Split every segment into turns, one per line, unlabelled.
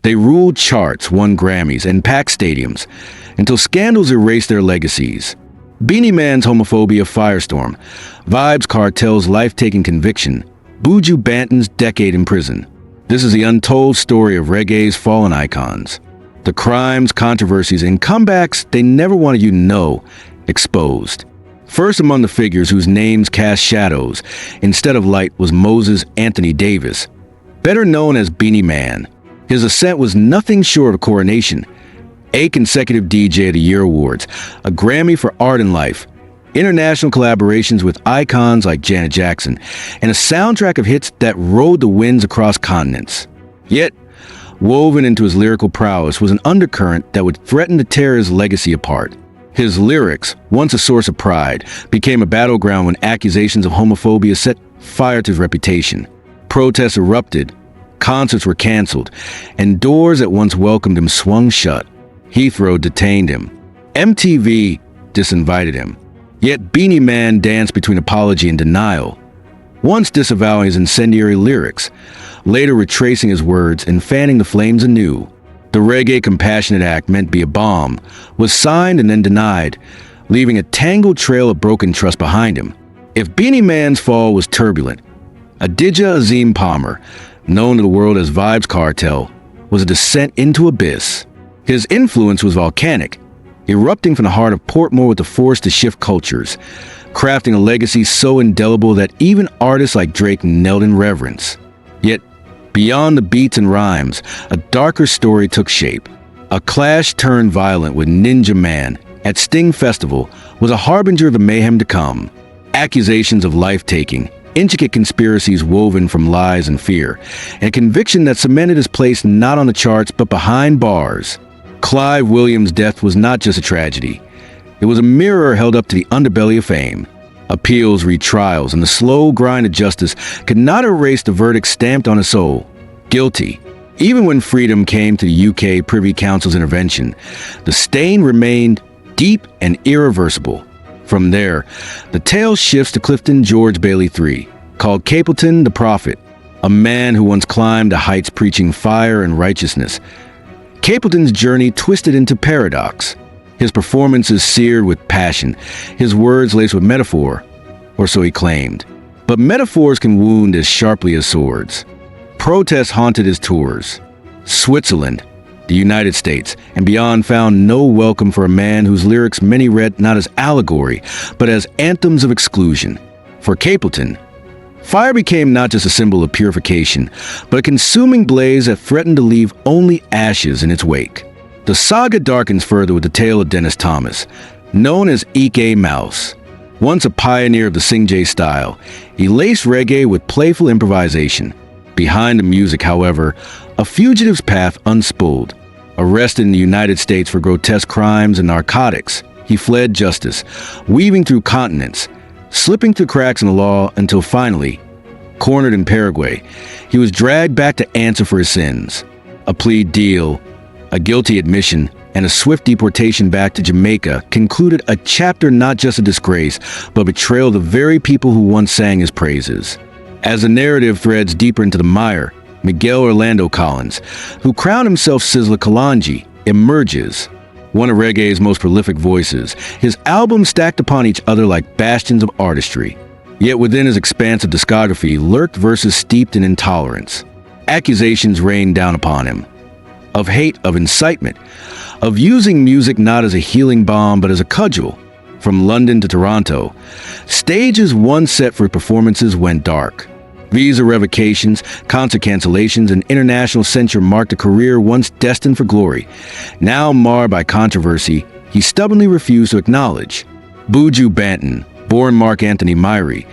They ruled charts, won Grammys, and packed stadiums, until scandals erased their legacies. Beanie Man's homophobia firestorm, Vybz Kartel's life-taking conviction, Buju Banton's decade in prison. This is the untold story of reggae's fallen icons. The crimes, controversies, and comebacks they never wanted you to know, exposed. First among the figures whose names cast shadows instead of light was Moses Anthony Davis, better known as Beanie Man. His ascent was nothing short of coronation. 8 consecutive DJ of the Year awards, a Grammy for Art and Life, international collaborations with icons like Janet Jackson, and a soundtrack of hits that rode the winds across continents. Yet, woven into his lyrical prowess was an undercurrent that would threaten to tear his legacy apart. His lyrics, once a source of pride, became a battleground when accusations of homophobia set fire to his reputation. Protests erupted, concerts were canceled, and doors that once welcomed him swung shut. Heathrow detained him. MTV disinvited him. Yet Beanie Man danced between apology and denial, once disavowing his incendiary lyrics, later retracing his words and fanning the flames anew. The Reggae Compassionate Act, meant to be a bomb, was signed and then denied, leaving a tangled trail of broken trust behind him. If Beanie Man's fall was turbulent, Adidja Azeem Palmer, known to the world as Vybz Kartel, was a descent into abyss. His influence was volcanic, erupting from the heart of Portmore with the force to shift cultures, crafting a legacy so indelible that even artists like Drake knelt in reverence. Yet, beyond the beats and rhymes, a darker story took shape. A clash turned violent with Ninja Man at Sting Festival was a harbinger of the mayhem to come. Accusations of life-taking, intricate conspiracies woven from lies and fear, and a conviction that cemented his place not on the charts but behind bars. Clive Williams' death was not just a tragedy. It was a mirror held up to the underbelly of fame. Appeals, retrials, and the slow grind of justice could not erase the verdict stamped on his soul. Guilty. Even when freedom came to the UK Privy Council's intervention, the stain remained deep and irreversible. From there, the tale shifts to Clifton George Bailey III, called Capleton the Prophet, a man who once climbed the heights preaching fire and righteousness. Capleton's journey twisted into paradox. His performances seared with passion, his words laced with metaphor, or so he claimed. But metaphors can wound as sharply as swords. Protests haunted his tours. Switzerland, the United States, and beyond found no welcome for a man whose lyrics many read not as allegory, but as anthems of exclusion. For Capleton, fire became not just a symbol of purification, but a consuming blaze that threatened to leave only ashes in its wake. The saga darkens further with the tale of Dennis Thomas, known as Eek-A-Mouse. Once a pioneer of the Sing-J style, he laced reggae with playful improvisation. Behind the music, however, a fugitive's path unspooled. Arrested in the United States for grotesque crimes and narcotics, he fled justice, weaving through continents, slipping through cracks in the law until finally, cornered in Paraguay, he was dragged back to answer for his sins. A plea deal, a guilty admission, and a swift deportation back to Jamaica concluded a chapter not just a disgrace, but betrayal of the very people who once sang his praises. As the narrative threads deeper into the mire, Miguel Orlando Collins, who crowned himself Sizzla Kalonji, emerges. One of reggae's most prolific voices, his albums stacked upon each other like bastions of artistry. Yet within his expansive discography lurked verses steeped in intolerance. Accusations rained down upon him. Of hate, of incitement, of using music not as a healing balm but as a cudgel. From London to Toronto, stages once set for performances went dark. Visa revocations, concert cancellations, and international censure marked a career once destined for glory. Now marred by controversy, he stubbornly refused to acknowledge. Buju Banton, born Mark Anthony Myrie,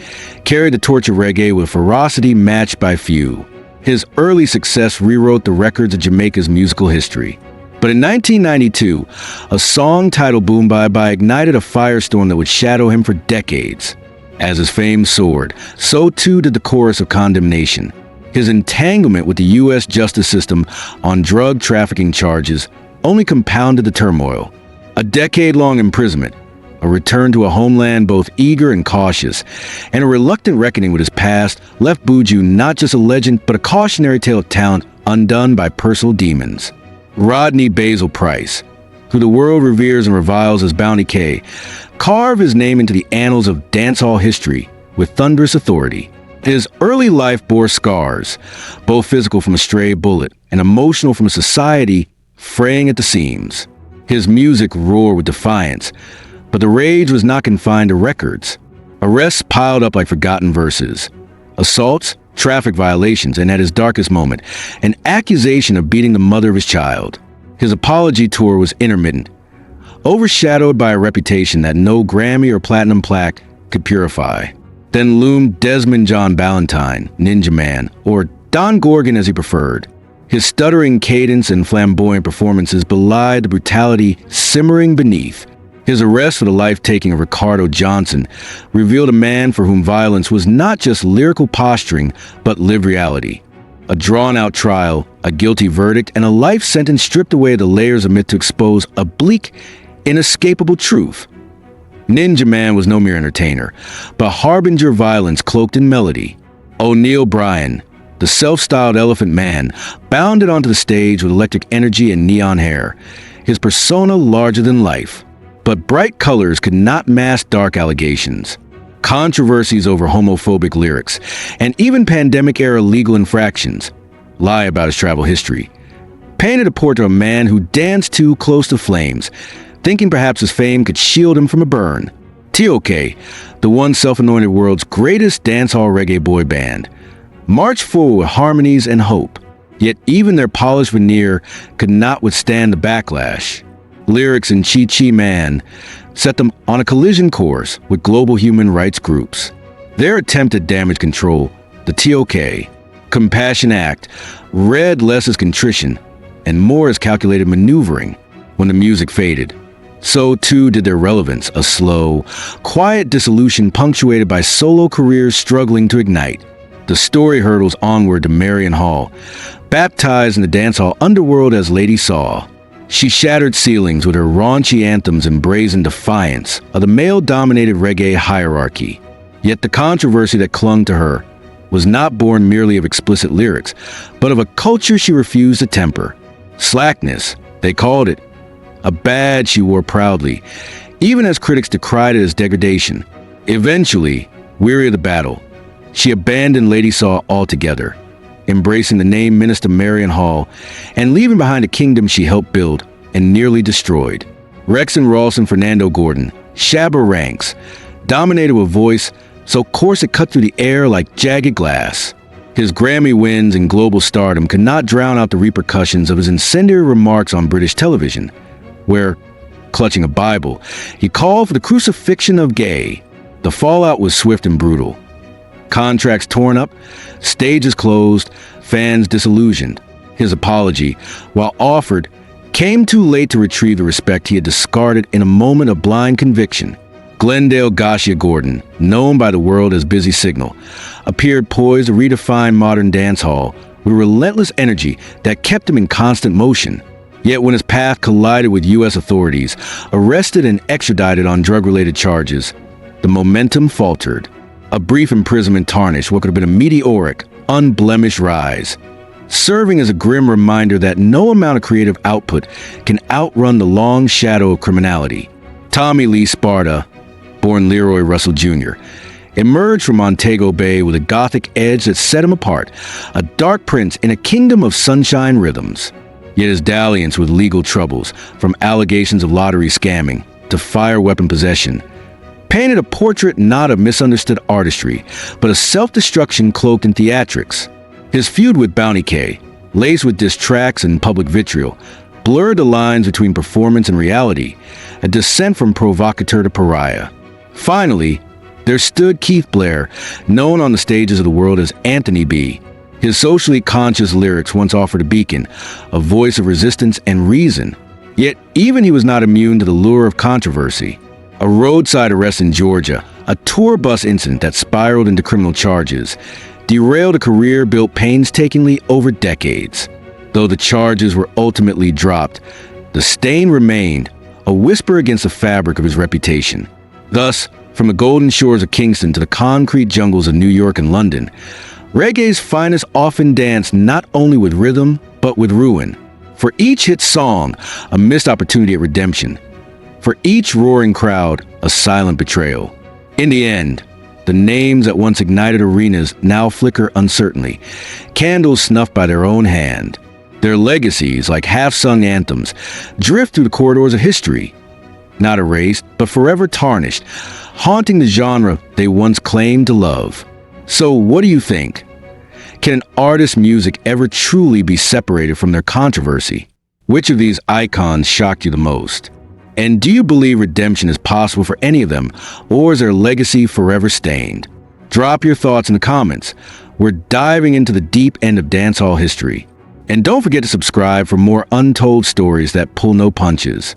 carried the torch of reggae with ferocity matched by few. His early success rewrote the records of Jamaica's musical history. But in 1992, a song titled Boom Bye Bye ignited a firestorm that would shadow him for decades. As his fame soared, so too did the chorus of condemnation. His entanglement with the U.S. justice system on drug trafficking charges only compounded the turmoil. A decade-long imprisonment, a return to a homeland both eager and cautious, and a reluctant reckoning with his past left Buju not just a legend but a cautionary tale of talent undone by personal demons. Rodney Basil Price, who the world reveres and reviles as Bounty K, carved his name into the annals of dancehall history with thunderous authority. His early life bore scars, both physical from a stray bullet and emotional from a society fraying at the seams. His music roared with defiance, but the rage was not confined to records. Arrests piled up like forgotten verses. Assaults, traffic violations, and at his darkest moment, an accusation of beating the mother of his child. His apology tour was intermittent, overshadowed by a reputation that no Grammy or platinum plaque could purify. Then loomed Desmond John Ballantyne, Ninja Man, or Don Gorgon as he preferred. His stuttering cadence and flamboyant performances belied the brutality simmering beneath. His arrest for the life-taking of Ricardo Johnson revealed a man for whom violence was not just lyrical posturing, but lived reality. A drawn-out trial, a guilty verdict, and a life sentence stripped away the layers of myth to expose a bleak, inescapable truth. Ninja Man was no mere entertainer, but harbinger of violence cloaked in melody. O'Neal Bryan, the self-styled Elephant Man, bounded onto the stage with electric energy and neon hair, his persona larger than life. But bright colors could not mask dark allegations. Controversies over homophobic lyrics, and even pandemic-era legal infractions, lie about his travel history, painted a portrait of a man who danced too close to flames, thinking perhaps his fame could shield him from a burn. T.O.K., the one self-anointed world's greatest dancehall reggae boy band, marched forward with harmonies and hope, yet even their polished veneer could not withstand the backlash. Lyrics in Chi Chi Man set them on a collision course with global human rights groups. Their attempt at damage control, the T.O.K., Compassion Act, read less as contrition and more as calculated maneuvering. When the music faded, so too did their relevance, a slow, quiet dissolution punctuated by solo careers struggling to ignite. The story hurtles onward to Marion Hall, baptized in the dancehall underworld as Lady Saw. She shattered ceilings with her raunchy anthems and brazen defiance of the male-dominated reggae hierarchy. Yet the controversy that clung to her was not born merely of explicit lyrics, but of a culture she refused to temper. Slackness, they called it, a badge she wore proudly, even as critics decried it as degradation. Eventually, weary of the battle, she abandoned Lady Saw altogether, embracing the name Minister Marion Hall and leaving behind a kingdom she helped build and nearly destroyed. Rex and Rawls and Fernando Gordon, Shabba ranks, dominated with voice so coarse it cut through the air like jagged glass. His Grammy wins and global stardom could not drown out the repercussions of his incendiary remarks on British television, where, clutching a Bible, he called for the crucifixion of gay. The fallout was swift and brutal. Contracts torn up, stages closed, fans disillusioned. His apology, while offered, came too late to retrieve the respect he had discarded in a moment of blind conviction. Glendale Gashia Gordon, known by the world as Busy Signal, appeared poised to redefine modern dancehall with relentless energy that kept him in constant motion. Yet when his path collided with U.S. authorities, arrested and extradited on drug-related charges, the momentum faltered. A brief imprisonment tarnished what could have been a meteoric, unblemished rise, serving as a grim reminder that no amount of creative output can outrun the long shadow of criminality. Tommy Lee Sparta, born Leroy Russell Jr., emerged from Montego Bay with a gothic edge that set him apart, a dark prince in a kingdom of sunshine rhythms. Yet his dalliance with legal troubles, from allegations of lottery scamming to fire weapon possession, painted a portrait not of misunderstood artistry, but of self-destruction cloaked in theatrics. His feud with Bounty K, laced with diss tracks and public vitriol, blurred the lines between performance and reality, a descent from provocateur to pariah. Finally, there stood Keith Blair, known on the stages of the world as Anthony B. His socially conscious lyrics once offered a beacon, a voice of resistance and reason. Yet even he was not immune to the lure of controversy. A roadside arrest in Georgia, a tour bus incident that spiraled into criminal charges, derailed a career built painstakingly over decades. Though the charges were ultimately dropped, the stain remained, a whisper against the fabric of his reputation. Thus, from the golden shores of Kingston to the concrete jungles of New York and London, Reggae's finest often dance not only with rhythm, but with ruin. For each hit song, a missed opportunity at redemption. For each roaring crowd, a silent betrayal. In the end, the names that once ignited arenas now flicker uncertainly, candles snuffed by their own hand. Their legacies, like half-sung anthems, drift through the corridors of history, not erased, but forever tarnished, haunting the genre they once claimed to love. So what do you think? Can an artist's music ever truly be separated from their controversy? Which of these icons shocked you the most? And do you believe redemption is possible for any of them, or is their legacy forever stained? Drop your thoughts in the comments. We're diving into the deep end of dancehall history. And don't forget to subscribe for more untold stories that pull no punches.